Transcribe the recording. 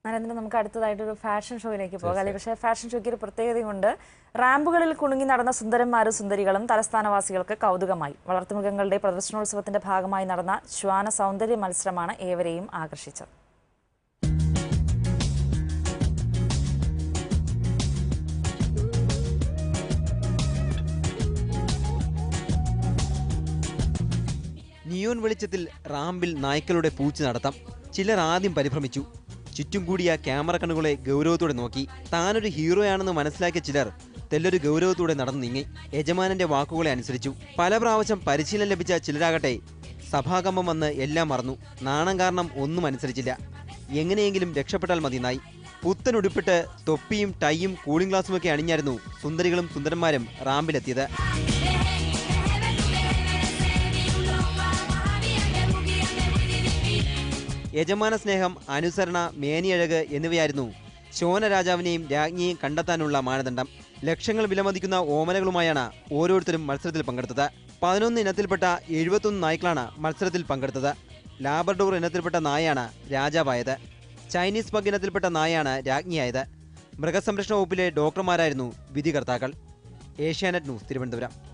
നരേന്ദ്രൻ, നമുക്ക് അടുത്തതായിട്ടൊരു ഫാഷൻ ഷോയിലേക്ക് പോകാം. അല്ലെങ്കിൽ പക്ഷേ ഫാഷൻ ഷോയ്ക്ക് ഒരു പ്രത്യേകതയുണ്ട്. റാമ്പുകളിൽ കുണുങ്ങി നടന്ന സുന്ദരന്മാരും സുന്ദരികളും തലസ്ഥാനവാസികൾക്ക് കൗതുകമായി. വളർത്തുമൃഗങ്ങളുടെ പ്രദർശനോത്സവത്തിന്റെ ഭാഗമായി നടന്ന ശ്വാന സൗന്ദര്യ മത്സരമാണ് ഏവരെയും ആകർഷിച്ചത്. നിയോൺ വെളിച്ചത്തിൽ റാമ്പിൽ നായ്ക്കളുടെ പൂച്ച നടത്താം. ചിലർ ആദ്യം പരിഭ്രമിച്ചു. ചുറ്റും കൂടിയ ക്യാമറ കണ്ണുകളെ ഗൗരവത്തോടെ നോക്കി. താനൊരു ഹീറോയാണെന്ന് മനസ്സിലാക്കിയ ചിലർ തെല്ലൊരു ഗൗരവത്തോടെ നടന്നു നീങ്ങി. യജമാനന്റെ വാക്കുകളെ അനുസരിച്ചു. പല പ്രാവശ്യം പരിശീലനം ലഭിച്ച ചിലരാകട്ടെ സഭാകമ്പം വന്ന് എല്ലാം മറന്നു. നാണം കാരണം ഒന്നും അനുസരിച്ചില്ല. എങ്ങനെയെങ്കിലും രക്ഷപ്പെട്ടാൽ മതി നായി. പുത്തൻ ഉടുപ്പിട്ട് തൊപ്പിയും ടൈയും കൂളിംഗ് ഗ്ലാസുമൊക്കെ അണിഞ്ഞായിരുന്നു സുന്ദരികളും സുന്ദരന്മാരും റാമ്പിലെത്തിയത്. യജമാന സ്നേഹം, അനുസരണ, മേനിയഴക് എന്നിവയായിരുന്നു ശോന രാജാവിനെയും രാജ്ഞിയെയും കണ്ടെത്താനുള്ള മാനദണ്ഡം. ലക്ഷങ്ങൾ വിലമതിക്കുന്ന ഓമനകളുമായാണ് ഓരോരുത്തരും മത്സരത്തിൽ പങ്കെടുത്തത്. 11 ഇനത്തിൽപ്പെട്ട 71 നായ്ക്കളാണ് മത്സരത്തിൽ പങ്കെടുത്തത്. ലാബ്രഡോർ ഇനത്തിൽപ്പെട്ട നായയാണ് രാജാവായത്. ചൈനീസ് പഗ് ഇനത്തിൽപ്പെട്ട നായയാണ് രാജ്ഞിയായത്. മൃഗസംരക്ഷണ വകുപ്പിലെ ഡോക്ടർമാരായിരുന്നു വിധികർത്താക്കൾ. ഏഷ്യാനെറ്റ് ന്യൂസ്, തിരുവനന്തപുരം.